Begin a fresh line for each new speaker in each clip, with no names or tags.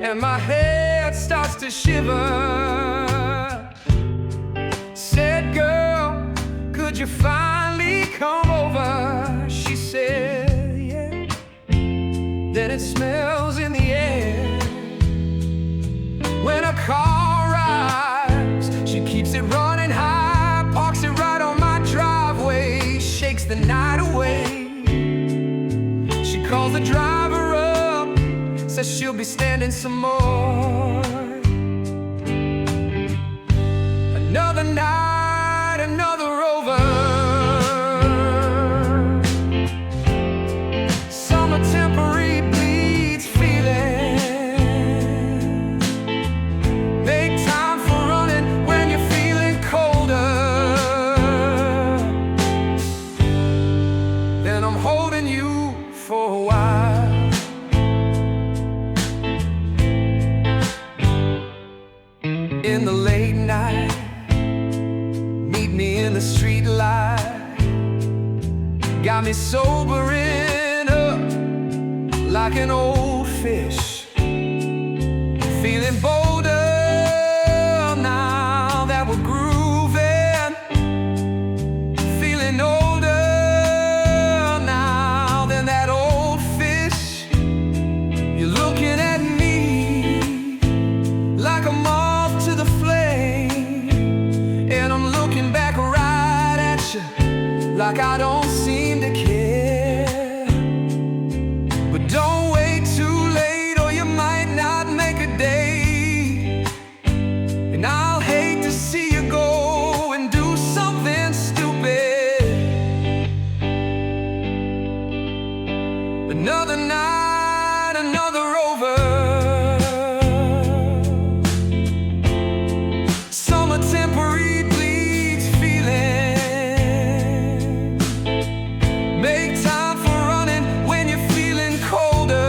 and my head starts to shiver. Said, girl, could you finally come over? She said, yeah. Then it smells in the air. When a car arrives, she keeps it running high, parks it right on my driveway, shakes the night away. She calls the driver up, says she'll be standing some more. Another night, another rover. Summer temporary bleeds feeling. Make time for running when you're feeling colder. Then I'm holding you for a while. In the late night, meet me in the street light. Got me sobering up like an old fish. Feeling bolder now that we're grooving. Feeling older now than that old fish. You're looking at me like a moth to the flame, and I'm looking back right at you like I don't seem to care. But don't wait too late or you might not make a day, and I'll hate to see you go and do something stupid. Another night, another rover. Summer temporary bleeds feeling. Make time for running when you're feeling colder.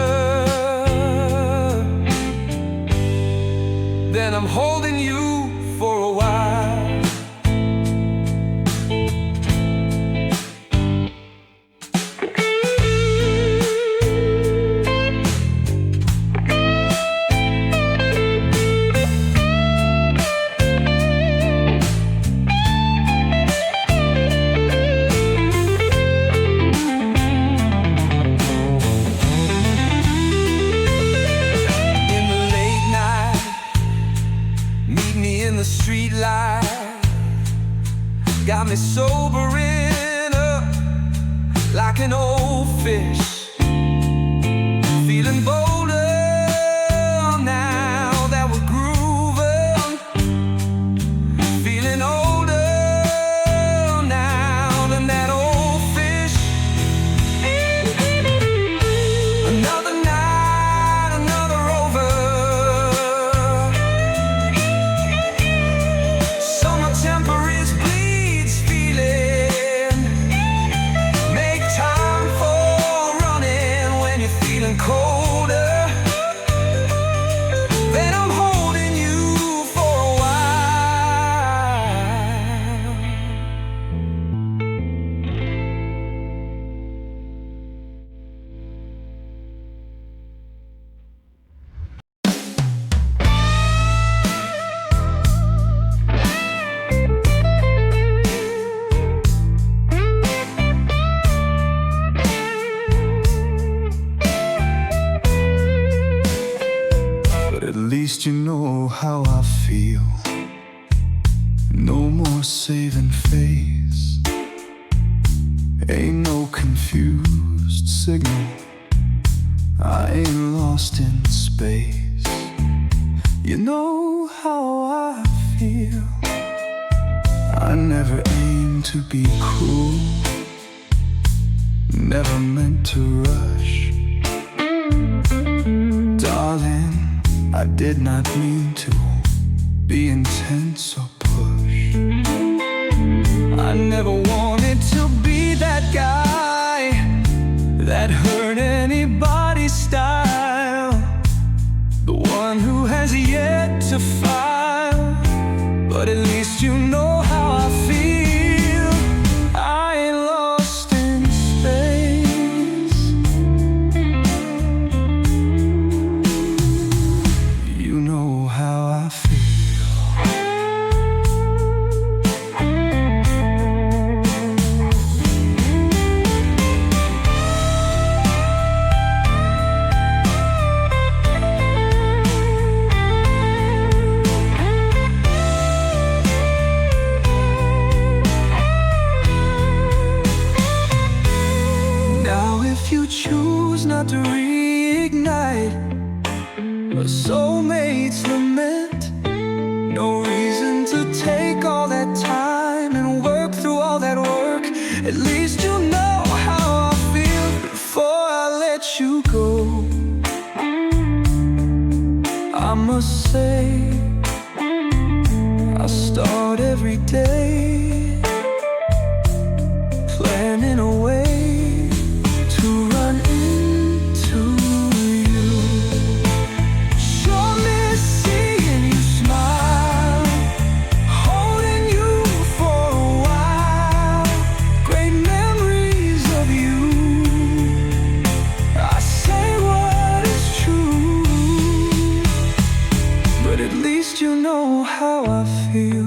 Then I'm holding you for a while. In the late night, meet me in the street light. Got me sobering up like an old fish. Feeling bolder now that we're grooving. Feeling older now than that old fish. Another night, another rover. Summer temperatures bleeds feeling. Make time for running when you're feeling colder. Then I'm holding you for a while. But at least you know how I feel. No more saving face. Ain't no confused signal. I ain't lost in space. You know how I feel. I never aimed to be cruel. Never meant to rush. Darling, I did not mean to be intense or push. I never wanted to be that guy that hurt anybody's style. The one who has yet to file. But at least you know how I feel. I ain't lost in space. a soulmate's lament. No reason to take all that time and work through all that work. At least you know how I feel before I let you go. I must say, I start every day planning a way to run into you. Sure miss seeing you smile, holding you for a while. Great memories of you. I say what is true, but at least you know how I feel.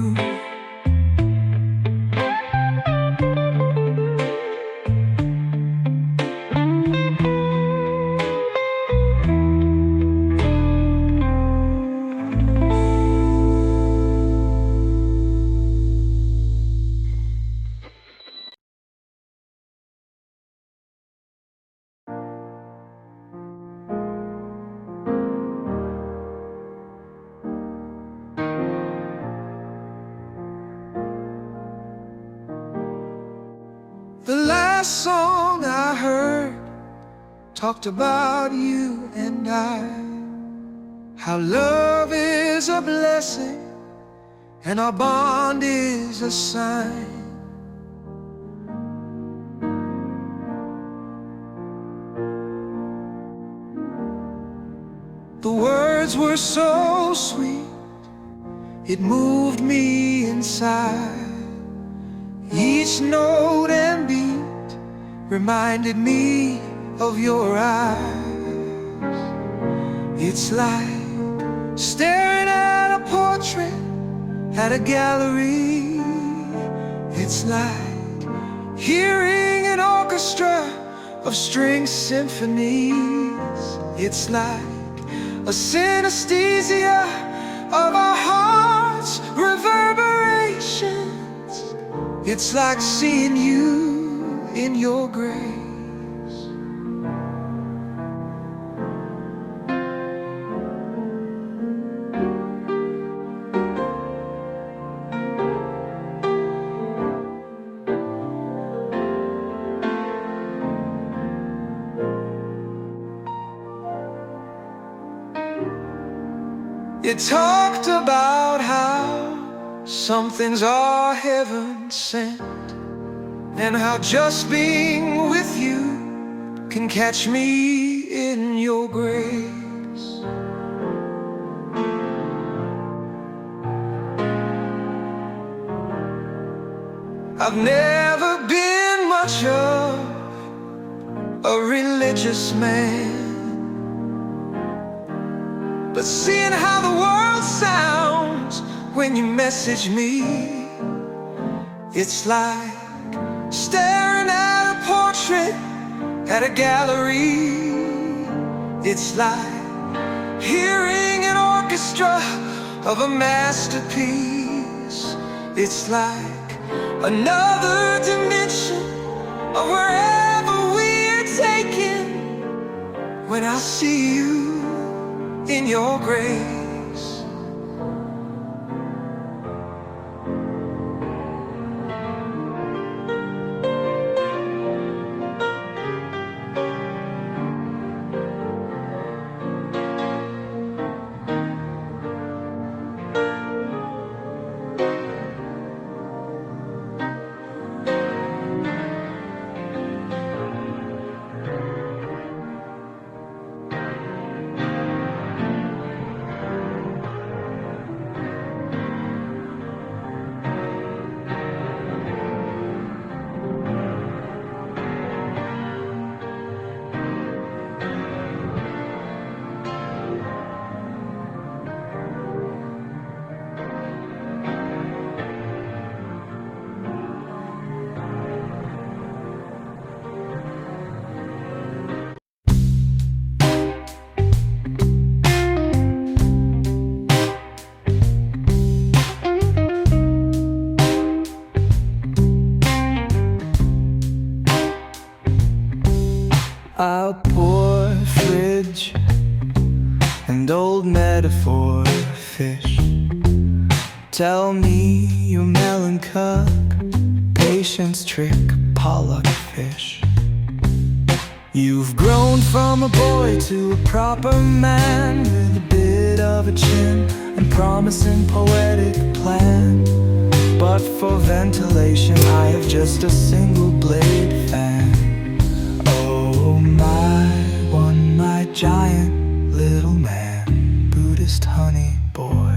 The last song I heard talked about you and I, how love is a blessing and our bond is a sign. The words were so sweet, it moved me inside. Each note and beat reminded me of your eyes. It's like staring at a portrait at a gallery. It's like hearing an orchestra of string symphonies. It's like a synesthesia of our hearts' reverberations. It's like seeing you in your grace. It talked about how some things are heaven sent, and how just being with you can catch me in your grace. I've never been much of a religious man, but seeing how the world sounds when you message me, it's like staring at a portrait at a gallery. It's like hearing an orchestra of a masterpiece. It's like another dimension of wherever we're taken when I see you in your grace. and old metaphor fish. Tell me your melancholy patience trick pollock fish. You've grown from a boy to a proper man with a bit of a chin and promising poetic plan. But for ventilation I have just a single blade fan. Oh my giant little man, Buddhist honey boy.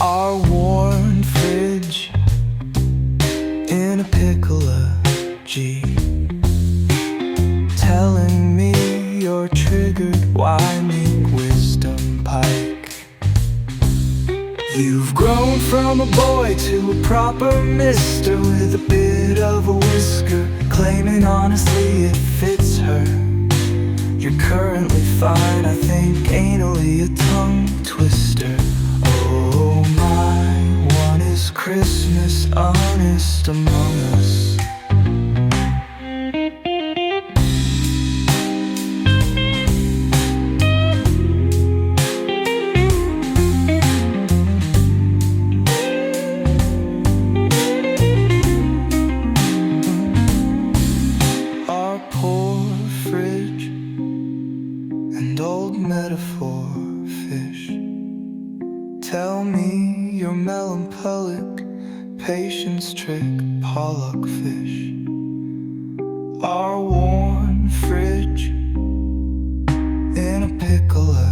Our worn fridge in a piccolo G, telling me you're triggered, why make wisdom pike? You've grown from a boy to a proper mister with a bit of a whisker, claiming honestly it fits her. You're currently fine, I think anally a tongue twister. Oh my, one is Christmas honest among us. Our poor fridge and old metaphor fish. Tell me your melancholic patience trick pollock fish. Our worn fridge in a piccolo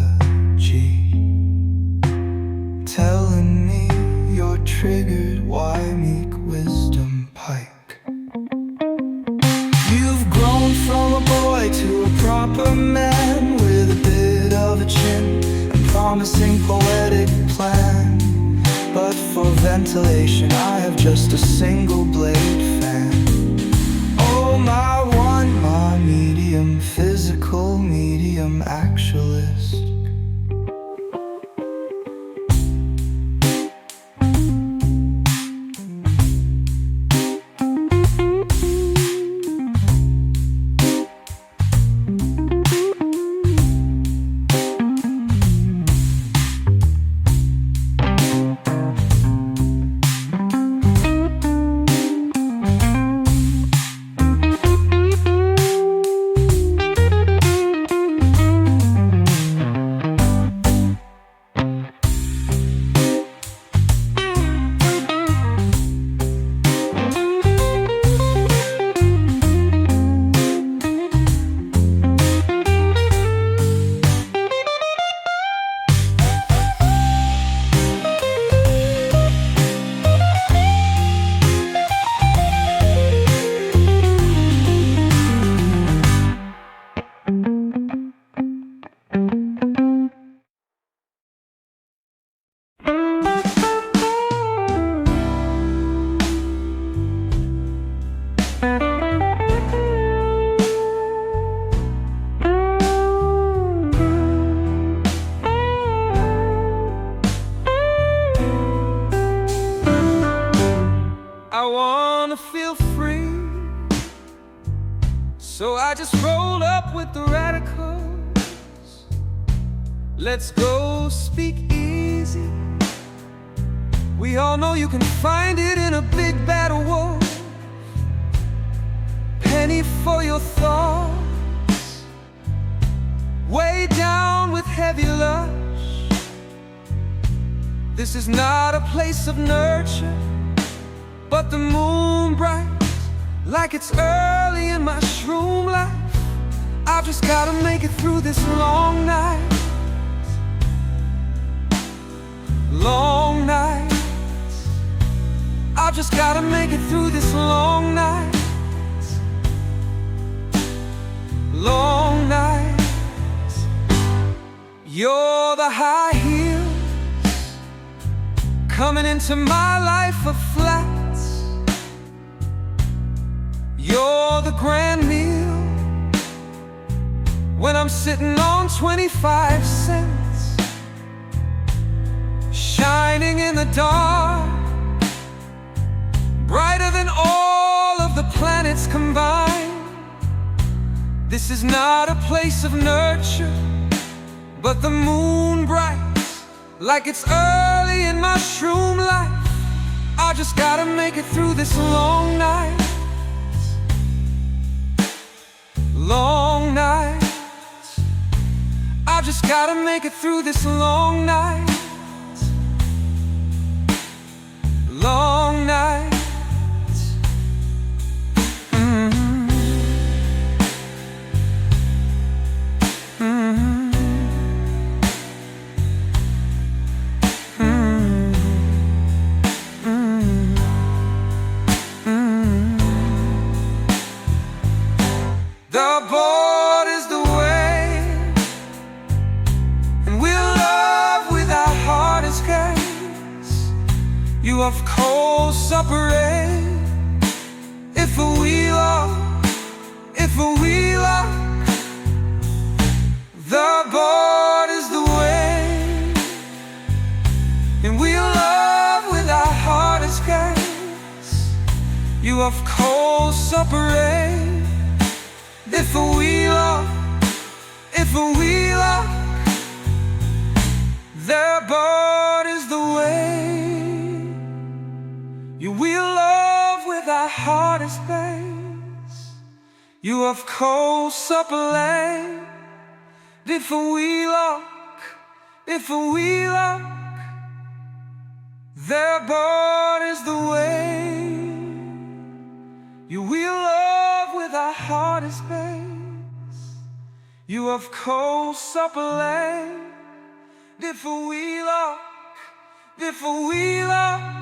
G, telling me you're triggered, why meek wisdom pike? You've grown from a boy to a proper man with a bit of a chin and promising poetic plan. But for ventilation I have just a single blade fan. Oh my one, my medium physical, medium actualist. I wanna feel free, so I just roll up with the radicals. Let's go speak easy. We all know you can find it in a big bad wolf. Penny for your thoughts, way down with heavy lush. This is not a place of nurture, but the moon bright, like it's early in my shroom life. I've just gotta make it through this long night. Long night. I've just gotta make it through this long night. Long night. You're the high heels coming into my life of flats. You're the grand meal when I'm sitting on 25 cents, shining in the dark, brighter than all of the planets combined. This is not a place of nurture, but the moon bright, like it's early in mushroom life. I just gotta make it through this long night. Long night. I just gotta make it through this long night. Long night. The board is the way, and we'll love with our hardest gaze. You of cold separate, if a wheel up, if a wheel up. The board is the way, and we'll love with our hardest gaze. You of cold separate, if a wheel up, if a wheel up. Their board is the way. You will love with our hardest bass. You of cold supper lay. If a wheel up, if a wheel up. Their board is the way. You will love with our hardest bass. You of cold supper lay. If a wheel up, if a wheel up.